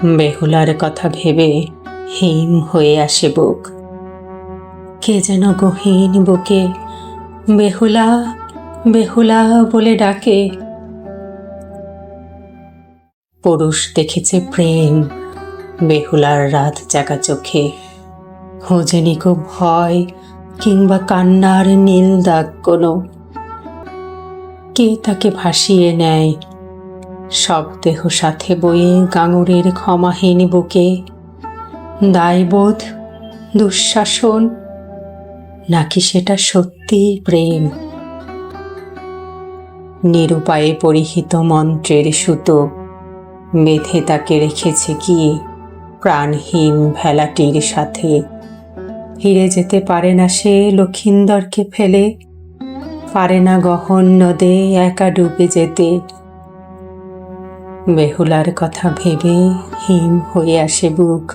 বেহুলার কথা ভেবে হিম হয়ে আসে বুক। কে যেন গহীন বুকে বেহুলা বেহুলা বলে ডাকে। পুরুষ দেখেছে প্রেম বেহুলার রাত জাগা চোখে, খোঁজেনি কো ভয় কিংবা কান্নার নীল দাগ কোনো। কে তাকে ভাসিয়ে নেয় সব দেহ সাথে বয়ে গাঙুরের ক্ষমাহীন বুকে? দায়বোধ, দুঃশাসন, নাকি সেটা সত্যিই প্রেম? নিরুপায়ে পরিহিত মন্ত্রের সুতো বেঁধে তাকে রেখেছে কি প্রাণহীন ভেলাটির সাথে। ফিরে যেতে পারে না সে লক্ষিন্দরকে ফেলে, পারে না গহন নদে একা ডুবে যেতে। বেহুলার কথা ভেবে হিম হয়ে আসে বুক।